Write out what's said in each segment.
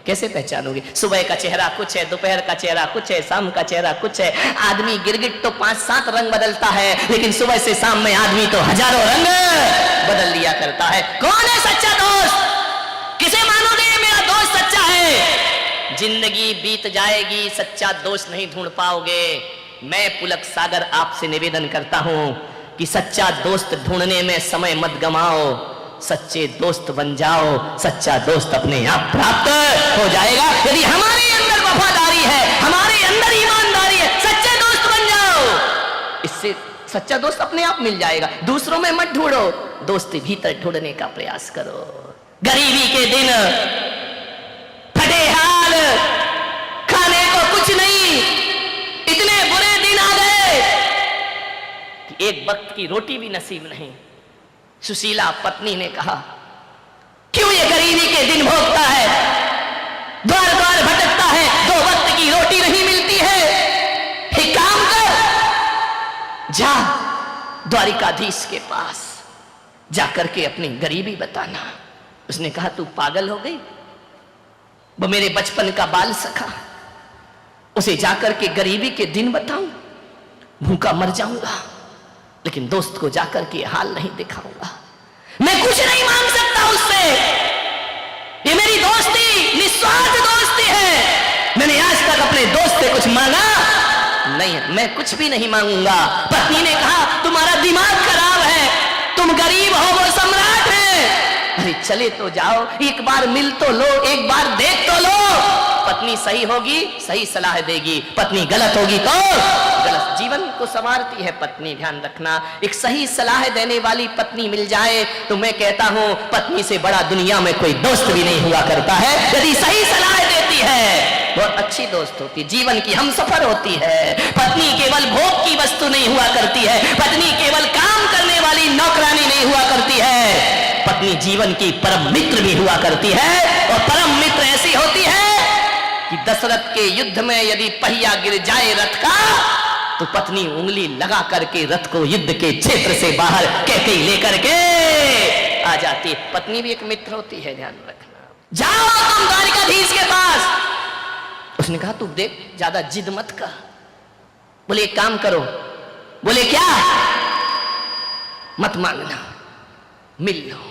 कैसे पहचानोगे? सुबह का चेहरा कुछ है, दोपहर का चेहरा कुछ है, शाम का चेहरा कुछ है। आदमी गिरगिट तो 5-7 रंग बदलता है, लेकिन सुबह से शाम में आदमी तो हजारों रंग बदल लिया करता है। कौन है सच्चा दोस्त? किसे मानोगे ये मेरा दोस्त सच्चा है? जिंदगी बीत जाएगी, सच्चा दोस्त नहीं ढूंढ पाओगे। मैं पुलक सागर आपसे निवेदन करता हूं कि सच्चा दोस्त ढूंढने में समय मत गमाओ, सच्चे दोस्त बन जाओ। सच्चा दोस्त अपने आप प्राप्त हो जाएगा। यदि हमारे अंदर वफादारी है, हमारे अंदर ईमानदारी है, सच्चे दोस्त बन जाओ। इससे सच्चा दोस्त अपने आप मिल जाएगा। दूसरों में मत ढूंढो, दोस्ती भीतर ढूंढने का प्रयास करो। गरीबी के दिन, फटे हाल, खाने को कुछ नहीं, इतने बुरे दिन आ गए कि एक वक्त की रोटी भी नसीब नहीं। सुशीला पत्नी ने कहा, क्यों ये गरीबी के दिन भोगता है, द्वार द्वार भटकता है, 2 वक्त की रोटी नहीं मिलती है। एक काम कर, जा द्वारिकाधीश के पास जाकर के अपनी गरीबी बताना। उसने कहा, तू पागल हो गई? वो मेरे बचपन का बाल सखा, उसे जाकर के गरीबी के दिन बताऊं? भूखा मर जाऊंगा, लेकिन दोस्त को जाकर के हाल नहीं दिखाऊंगा। मैं कुछ नहीं मांग सकता उससे, ये मेरी दोस्ती निस्वार्थ दोस्ती है। मैंने आज तक अपने दोस्त से कुछ मांगा नहीं है, मैं कुछ भी नहीं मांगूंगा। पत्नी ने कहा, तुम्हारा दिमाग खराब है, तुम गरीब हो, वो सम्राट है। अरे चले तो जाओ, एक बार मिल तो लो, एक बार देख तो लो। पत्नी सही होगी, सही सलाह देगी, पत्नी गलत होगी तो गलत। जीवन को संवारती है पत्नी, ध्यान रखना। एक सही सलाह देने वाली पत्नी मिल जाए तो मैं कहता हूं, पत्नी से बड़ा दुनिया में कोई दोस्त भी नहीं हुआ करता है। यदि सही सलाह देती है, बहुत अच्छी दोस्त होती, जीवन की हमसफर होती है। पत्नी केवल भोग की वस्तु नहीं हुआ करती है, पत्नी केवल काम करने वाली नौकरानी नहीं हुआ करती है, पत्नी जीवन की परम मित्र भी हुआ करती है। और परम मित्र ऐसी होती है कि दशरथ के युद्ध में यदि पहिया गिर जाए रथ का, तो पत्नी उंगली लगा करके रथ को युद्ध के क्षेत्र से बाहर कैकेयी लेकर के आ जाती है। पत्नी भी एक मित्र होती है, ध्यान रखना। जाओ तुम द्वारिकाधीश के पास। उसने कहा, तू देख, ज्यादा जिद मत कर। बोले, एक काम करो। बोले, क्या? मत मांगना, मिल लो।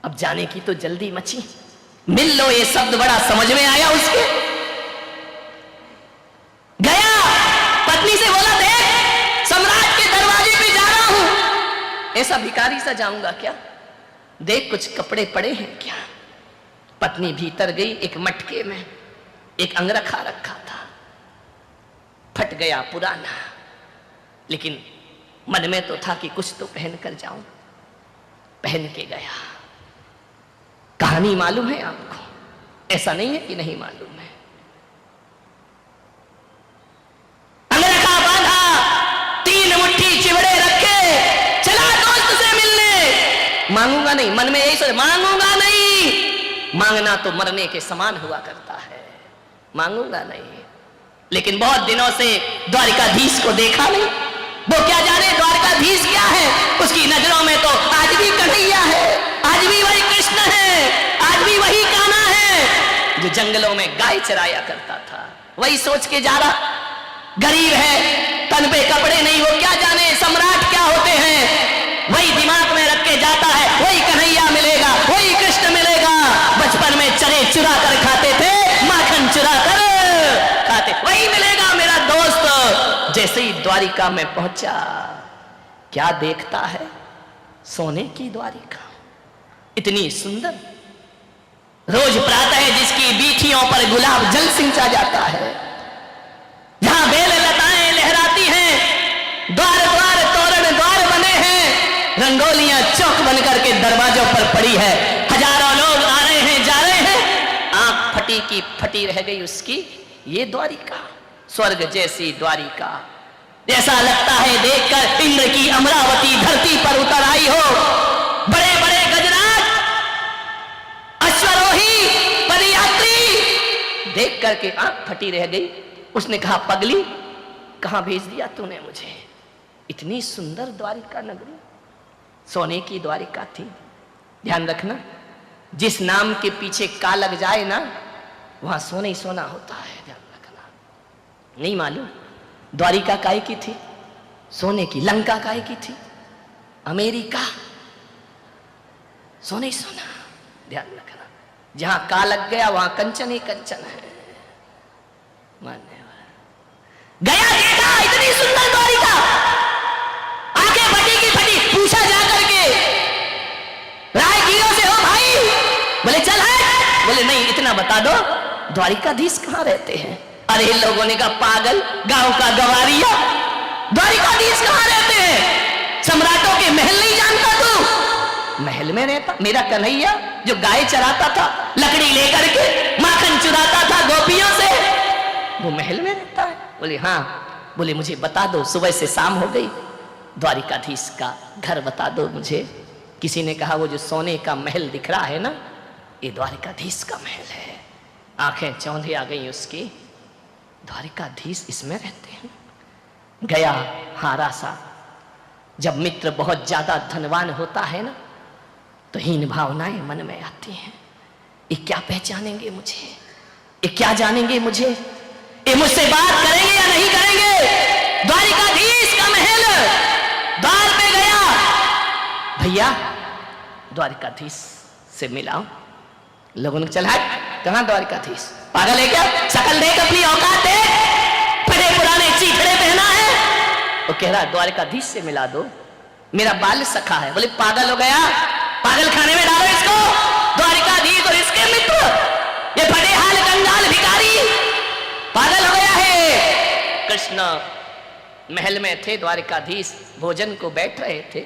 अब जाने की तो जल्दी मची। मिल लो, ये शब्द बड़ा समझ में आया उसके। गया, पत्नी से बोला, देख, सम्राट के दरवाजे पे जा रहा हूं। ऐसा भिखारी सा जाऊंगा क्या? देख, कुछ कपड़े पड़े हैं क्या? पत्नी भीतर गई, एक मटके में एक अंगरखा रखा था, फट गया, पुराना, लेकिन मन में तो था कि कुछ तो पहन कर जाऊं। पहन के गया। कहानी मालूम है आपको, ऐसा नहीं है कि नहीं मालूम है। अंगरखा बांधा, 3 मुट्ठी चिवड़े रखे, चला दोस्त से मिलने। मांगूंगा नहीं, मन में यही सोच, मांगूंगा नहीं। मांगना तो मरने के समान हुआ करता है, मांगूंगा नहीं। लेकिन बहुत दिनों से द्वारिकाधीश को देखा नहीं। वो क्या जाने द्वारिकाधीश क्या है, उसकी नजरों में तो आज भी कन्हैया है, आज भी वही कृष्ण है, आज भी वही कान्हा है जो जंगलों में गाय चराया करता था। वही सोच के जा रहा। गरीब है, तन पे कपड़े नहीं, वो क्या जाने सम्राट क्या होते हैं। वही दिमाग में रख के जाता है, वही कन्हैया मिलेगा, वही कृष्ण मिलेगा। बचपन में चने चुरा कर खाते थे, माखन चुरा कर खाते, वही मिलेगा मेरा दोस्त। जैसे ही द्वारिका में पहुंचा, क्या देखता है? सोने की द्वारिका, इतनी सुंदर। रोज प्रातः जिसकी बीथियों पर गुलाब जल सिंचा जाता है, जहां बेल लताएं लहराती हैं, द्वार द्वार तोरण द्वार बने हैं, रंगोलियां चौक बनकर के दरवाजों पर पड़ी है। हजारों लोग आ रहे हैं, जा रहे हैं। आंख फटी की फटी रह गई उसकी। ये द्वारिका, स्वर्ग जैसी द्वारिका, जैसा लगता है देखकर इंद्र की अमरावती धरती पर उतर आई हो। बड़े बड़े गजराज, अश्वरोही, पदयात्री, देख करके आंख फटी रह गई। उसने कहा, पगली, कहां भेज दिया तूने मुझे? इतनी सुंदर द्वारिका नगरी, सोने की द्वारिका थी। ध्यान रखना, जिस नाम के पीछे का लग जाए ना, वहां सोना ही सोना होता है, ध्यान रखना। नहीं मालूम द्वारिका काय की थी? सोने की। लंका काय की थी? अमेरिका। सोने ही सोना, ध्यान रखना। जहां का लग गया वहां कंचन ही कंचन है। मान्य गया, देखा इतनी सुंदर द्वारिका, आंखें फटी की फटी। पूछा जाकर के राहगीरों से, हो भाई, बोले चल है, बोले नहीं, इतना बता दो द्वारिकाधीश कहां रहते हैं? अरे लोगों ने कहा पागल, गांव का गवारिया, द्वारिकाधीश कहां रहते हैं? सम्राटों के महल नहीं जानता तू? महल में रहता मेरा कन्हैया, जो गाय चराता था, लकड़ी लेकर के माखन चुराता था गोपियों से, वो महल में रहता है? बोले हाँ। बोले मुझे बता दो, सुबह से शाम हो गई, द्वारिकाधीश का घर बता दो मुझे। किसी ने कहा वो जो सोने का महल दिख रहा है ना, ये द्वारिकाधीश का महल है। आंखें चौंधी आ गई उसकी, द्वारिकाधीश इसमें रहते हैं। गया हारा सा। जब मित्र बहुत ज्यादा धनवान होता है ना, तो हीन भावनाएं मन में आती हैं। ये क्या पहचानेंगे मुझे? ये क्या जानेंगे मुझे? ये मुझसे बात करेंगे या नहीं करेंगे? द्वारिकाधीश का महल, द्वार पे गया, भैया द्वारिकाधीश से मिलाओ। लोगों ने चल हट, कहां द्वारिकाधीश? पागल है क्या? शकल देख, अपनी औकात देख, बड़े पुराने चीथड़े पहना है। वो कह रहा द्वारिकाधीश से मिला दो, मेरा बाल सखा है। बोले पागल हो गया, पागल खाने में डालो इसको। द्वारिकाधीश और इसके मित्र, ये बड़े हाल कंगाल भिखारी, पागल हो गया है। कृष्ण महल में थे, द्वारिकाधीश भोजन को बैठ रहे थे।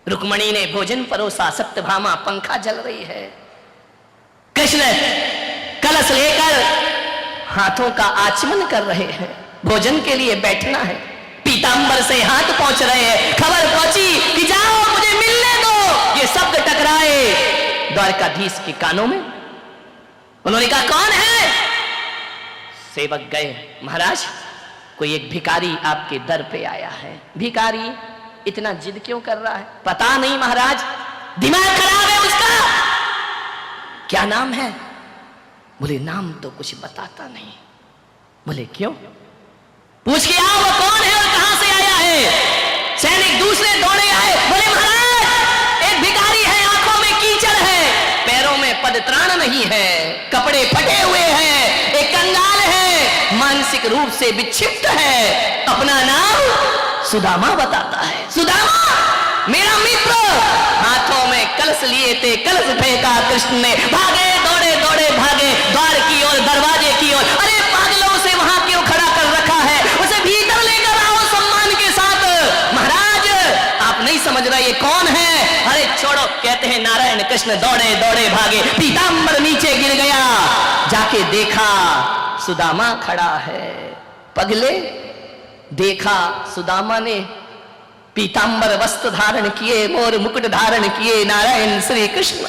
रुक्मणी ने भोजन परोसा, सत्यभामा पंखा जल रही है। कृष्ण कलश लेकर हाथों का आचमन कर रहे हैं, भोजन के लिए बैठना है। पीतांबर से हाथ पहुंच रहे हैं। खबर पहुंची कि जाओ मुझे मिलने दो। ये शब्द टकराए द्वारकाधीश के कानों में। उन्होंने कहा कौन है? सेवक गए, महाराज कोई एक भिखारी आपके दर पे आया है। भिखारी इतना जिद क्यों कर रहा है? पता नहीं महाराज, दिमाग खराब है उसका। क्या नाम है? बोले नाम तो कुछ बताता नहीं। बोले क्यों? पूछ के आओ वो कौन है और कहां से आया है। सैनिक दूसरे दौड़े आए, बोले महाराज एक भिखारी है, आंखों में कीचड़ है, पैरों में पदत्राण नहीं है, कपड़े फटे हुए हैं, एक कंगाल है, मानसिक रूप से विक्षिप्त है, अपना नाम सुदामा बताता है। सुदामा मेरा मित्र। हाथों में कलश लिए थे, कलश फेंका कृष्ण ने। भागे, दौड़े दौड़े भागे द्वार की ओर, दरवाजे की ओर। अरे पागलों से वहां क्यों खड़ा कर रखा है? उसे भीतर लेकर आओ सम्मान के साथ। महाराज आप नहीं समझ रहे ये कौन है? अरे छोड़ो, कहते हैं नारायण। कृष्ण दौड़े दौड़े भागे, पीतांबर नीचे गिर गया। जाके देखा सुदामा खड़ा है। पगले देखा सुदामा ने पीतांबर वस्त्र धारण किए, मोर मुकुट धारण किए, नारायण श्री कृष्ण।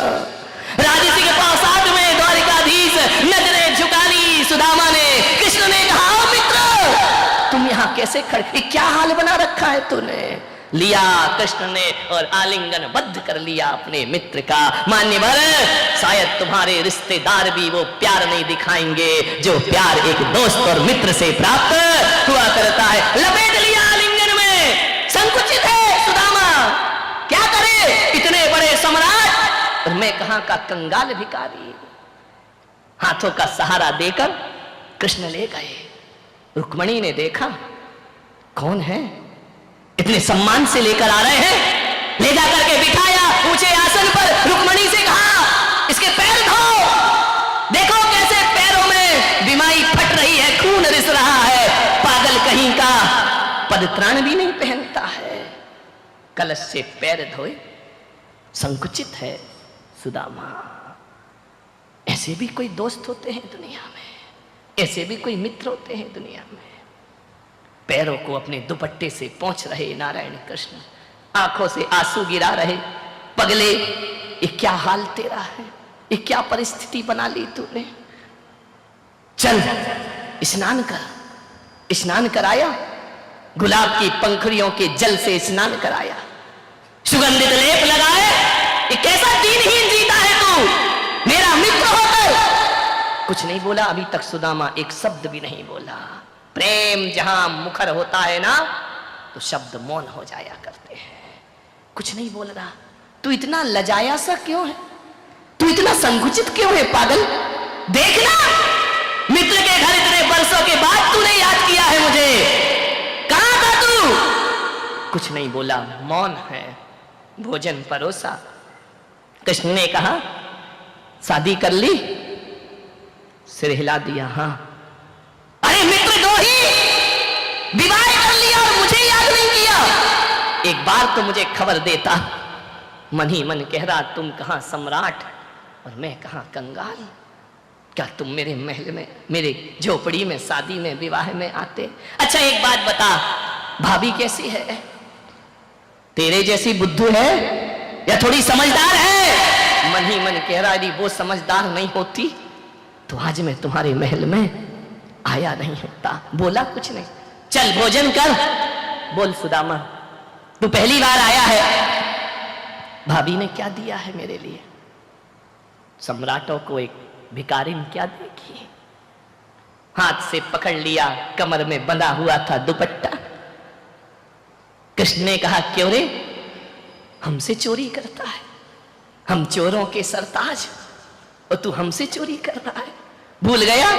राजसी के प्रासाद में द्वारिकाधीश नजरें झुका ली सुदामा ने। कृष्ण ने कहा मित्र तुम यहाँ कैसे खड़े, क्या हाल बना रखा है तूने? लिया कृष्ण ने और आलिंगन बद्ध कर लिया अपने मित्र का। मान्यवर शायद तुम्हारे रिश्तेदार भी वो प्यार नहीं दिखाएंगे जो प्यार एक दोस्त और मित्र से प्राप्त हुआ करता है। लपेट लिया आलिंगन में। संकुचित है सुदामा, क्या करे इतने बड़े सम्राट और मैं कहां का कंगाल भिखारी। हाथों का सहारा देकर कृष्ण ले गए। रुक्मणी ने देखा कौन है, इतने सम्मान से लेकर आ रहे हैं। ले जाकर के बिठाया ऊंचे आसन पर। रुक्मणी से कहा इसके पैर धो, देखो कैसे पैरों में बिमाई फट रही है, खून रिस रहा है। पागल कहीं का, पदत्राण भी नहीं पहनता है। कलश से पैर धोए, संकुचित है सुदामा। ऐसे भी कोई दोस्त होते हैं दुनिया में, ऐसे भी कोई मित्र होते हैं दुनिया में। पैरों को अपने दुपट्टे से पोंछ रहे नारायण कृष्ण, आंखों से आंसू गिरा रहे। पगले ये क्या हाल तेरा है, ये क्या परिस्थिति बना ली तूने। चल स्नान कर। स्नान कराया, गुलाब की पंखुड़ियों के जल से स्नान कराया, सुगंधित लेप लगाए। ये कैसा दीनहीन जीता है तू। मेरा मित्र होकर कुछ नहीं बोला। अभी तक सुदामा एक शब्द भी नहीं बोला। प्रेम जहां मुखर होता है ना तो शब्द मौन हो जाया करते हैं। कुछ नहीं बोल रहा। तू इतना लजाया सा क्यों है? तू इतना संकुचित क्यों है पागल? देखना, मित्र के घर इतने वर्षों के बाद तूने याद किया है मुझे। कहां था तू? कुछ नहीं बोला, मौन है। भोजन परोसा। कृष्ण ने कहा, शादी कर ली? सिर हिला दिया, हां। अरे मित्र दो ही, विवाह कर लिया और मुझे याद नहीं किया। एक बार तो मुझे खबर देता। मन ही मन कह रहा, तुम कहां सम्राट और मैं कहां कंगाल। क्या तुम मेरे महल में, मेरे झोपड़ी में, शादी में, विवाह में आते? अच्छा एक बात बता, भाभी कैसी है? तेरे जैसी बुद्धू है या थोड़ी समझदार है? मन ही मन कह रहा, यदि वो समझदार नहीं होती तो आज मैं तुम्हारे महल में आया नहीं होता। बोला कुछ नहीं। चल भोजन कर। बोल सुदामा, तू पहली बार आया है, भाभी ने क्या दिया है मेरे लिए? सम्राटों को एक भिखारी ने क्या देखी? हाथ से पकड़ लिया, कमर में बंधा हुआ था दुपट्टा। कृष्ण ने कहा, क्यों रे, हमसे चोरी करता है? हम चोरों के सरताज और तू हमसे चोरी कर रहा है? भूल गया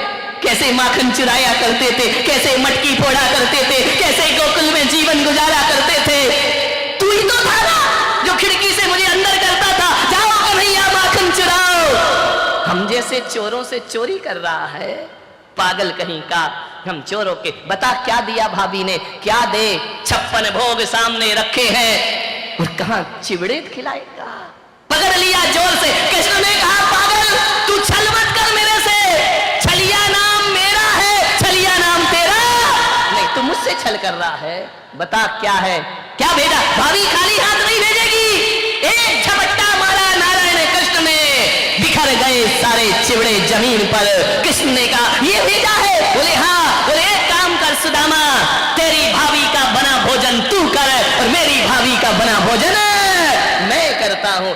कैसे माखन चुराया करते थे, कैसे मटकी फोड़ा करते थे, कैसे गोकुल में जीवन गुजारा करते थे? तू ही तो था ना जो खिड़की से मुझे अंदर करता था, जाओ कन्हैया माखन चुराओ। हम जैसे चोरों से चोरी कर रहा है, पागल कहीं का। हम चोरों के, बता क्या दिया भाभी ने? क्या दे? 56 भोग सामने रखे हैं और कहां चिवड़े खिलाएगा? पकड़ लिया जोर से। कृष्ण ने कहा, पागल तू छल मत कर मेरे से। छलिया नाम मेरा है, छलिया नाम तेरा नहीं। तू मुझसे छल कर रहा है, बता क्या है? क्या भेजा? भाभी खाली हाथ नहीं भेजेगी। एक झपट्टा मारा नारायण कृष्ण ने, बिखर गए सारे चिवड़े जमीन पर। कृष्ण ने कहा, ये भेजा है? बोले हाँ। बोले एक काम कर सुदामा, तेरी भाभी का बना भोजन तू कर और मेरी भाभी का बना भोजन मैं करता हूं।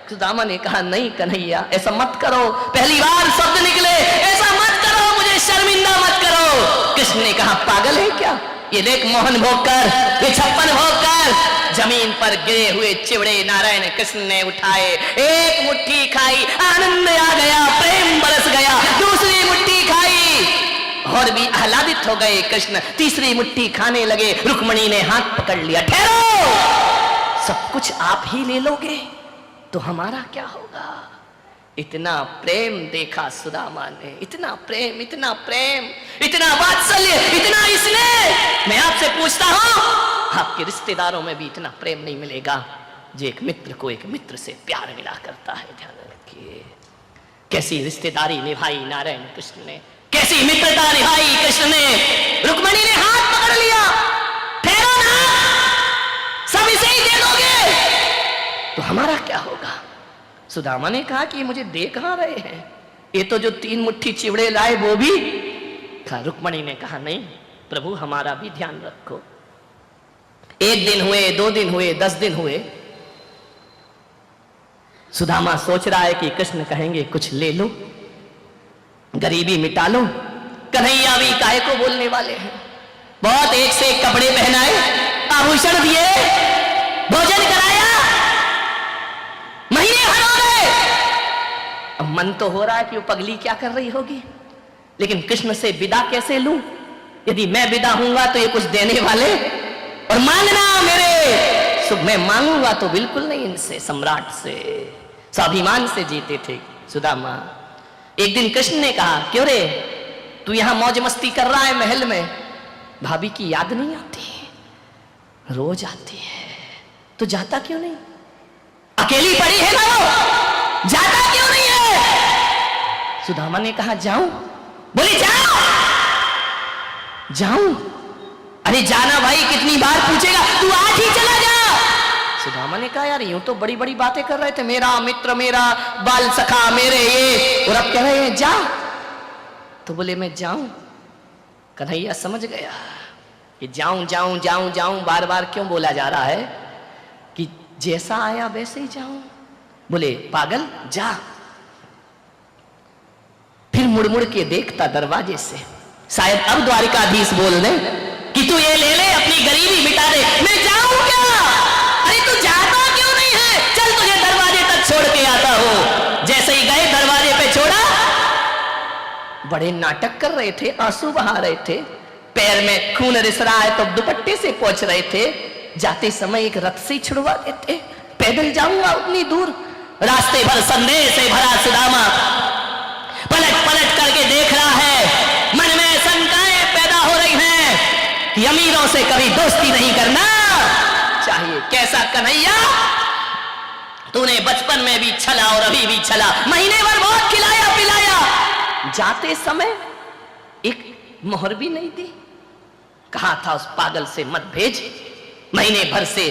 सुदामा ने कहा, नहीं कन्हैया ऐसा मत करो, पहली बार शब्द निकले, ऐसा मत करो, मुझे शर्मिंदा मत करो। कृष्ण ने कहा, पागल है क्या? ये देख मोहन भोग कर, ये 56 भोग कर। जमीन पर गिरे हुए चिवड़े नारायण कृष्ण ने उठाए, एक मुट्ठी खाई, आनंद आ गया, प्रेम बरस गया। दूसरी मुट्ठी खाई और भी आह्लादित हो गए कृष्ण। तीसरी मुट्ठी खाने लगे, रुक्मणी ने हाथ पकड़ लिया। ठहरो, सब कुछ आप ही ले लोगे तो हमारा क्या होगा? इतना प्रेम देखा सुदामा ने, इतना प्रेम, इतना प्रेम, इतना वात्सल्य, इतना स्नेह। मैं आपसे पूछता हूं, आपके रिश्तेदारों में भी इतना प्रेम नहीं मिलेगा जो एक मित्र को एक मित्र से प्यार मिला करता है। ध्यान रखिए, कैसी रिश्तेदारी निभाई नारायण कृष्ण ने, कैसी मित्रता निभाई कृष्ण ने। रुक्मणी ने हाथ पकड़ लिया, ठहरो ना, सब इसे ही दे दोगे तो हमारा क्या होगा? सुदामा ने कहा कि मुझे दे कहां रहे हैं, ये तो जो 3 मुट्ठी चिवड़े लाए वो भी। रुक्मणी ने कहा, नहीं प्रभु हमारा भी ध्यान रखो। 1 दिन हुए, 2 दिन हुए, 10 दिन हुए। सुदामा सोच रहा है कि कृष्ण कहेंगे कुछ ले लो, गरीबी मिटा लो। कन्हैया भी काहे को बोलने वाले हैं। बहुत एक से एक कपड़े पहनाए, आभूषण दिए, भोजन कराया, महीने भर हो गए। अब मन तो हो रहा है कि वो पगली क्या कर रही होगी, लेकिन कृष्ण से विदा कैसे लूं? यदि मैं विदा हूंगा तो ये कुछ देने वाले और मांगना मेरे सुख। मैं मांगूंगा तो बिल्कुल नहीं इनसे, सम्राट से, स्वाभिमान से जीते थे सुदामा। एक दिन कृष्ण ने कहा, क्यों रे तू यहां मौज मस्ती कर रहा है महल में, भाभी की याद नहीं आती? रोज आती है, तो जाता क्यों नहीं? अकेली पड़ी है ना वो, जाता क्यों नहीं है? सुदामा ने कहा, जाऊं? बोली जाओ। जाऊं? अरे जाना भाई, कितनी बार पूछेगा, तू आज ही चला जा। सुदामा ने कहा, यार यूं तो बड़ी बड़ी बातें कर रहे थे, मेरा मित्र, मेरा बाल सखा, मेरे ये, और अब कह रहे हैं जा। तो बोले मैं जाऊं? कन्हैया समझ गया कि जाऊं जाऊं जाऊं जाऊं बार बार क्यों बोला जा रहा है, कि जैसा आया वैसे ही जाऊं। बोले पागल जा। फिर मुड़ मुड़ के देखता दरवाजे से, शायद अब द्वारिकाधीश बोल दे कि तू ये ले ले, अपनी गरीबी मिटा दे। मैं जाऊं क्या? अरे तू जाता क्यों नहीं है? चल तुझे दरवाजे तक छोड़ के आता हूं। जैसे ही गए दरवाजे पे छोड़ा, बड़े नाटक कर रहे थे, आंसू बहा रहे थे, पैर में खून रिस रहा है तो दुपट्टे से पोंछ रहे थे। जाते समय एक रथ से छुड़वा देते, पैदल जाऊंगा उतनी दूर। रास्ते भर संदेह से भरा सुदामा पलट पलट करके देख रहा है, मन में शंकाएं पैदा हो रही हैं कि अमीरों से कभी दोस्ती नहीं करना चाहिए। कैसा कन्हैया, तूने बचपन में भी छला और अभी भी छला, महीने भर बहुत खिलाया पिलाया, जाते समय एक मोहर भी नहीं दी। कहा था उस पागल से मत भेज, महीने भर से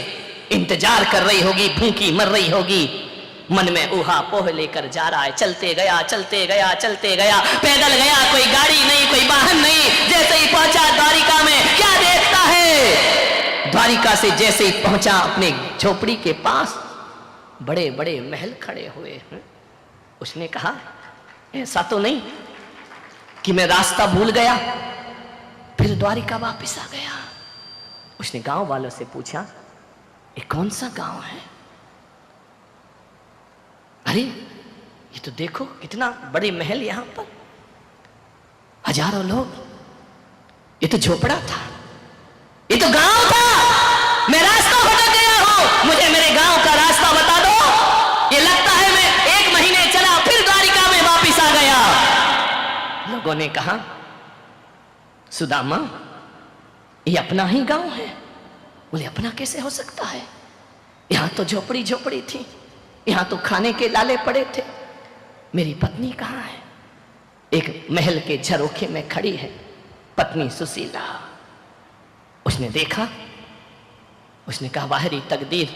इंतजार कर रही होगी, भूखी मर रही होगी। मन में ऊहा पोह लेकर जा रहा है, चलते गया चलते गया चलते गया, पैदल गया, कोई गाड़ी नहीं, कोई वाहन नहीं। जैसे ही पहुंचा द्वारिका में, क्या देखता है, द्वारिका से जैसे ही पहुंचा अपने झोपड़ी के पास बड़े बड़े महल खड़े हुए हैं। उसने कहा ऐसा तो नहीं कि मैं रास्ता भूल गया। फिर द्वारिका वापस आ गया। उसने गांव वालों से पूछा ये कौन सा गांव है? अरे ये तो देखो कितना बड़े महल, यहां पर हजारों लोग, ये तो झोपड़ा था, ये तो गांव था। मैं रास्ता भटक गया हूं, मुझे मेरे गांव का रास्ता बता दो। ये लगता है मैं 1 महीने चला फिर द्वारिका में वापस आ गया। लोगों ने कहा सुदामा ये अपना ही गांव है। बोले अपना कैसे हो सकता है, यहां तो झोपड़ी झोपड़ी थी, यहां तो खाने के लाले पड़े थे। मेरी पत्नी कहाँ है? एक महल के झरोखे में खड़ी है पत्नी सुशीला। उसने देखा, उसने कहा बाहरी तकदीर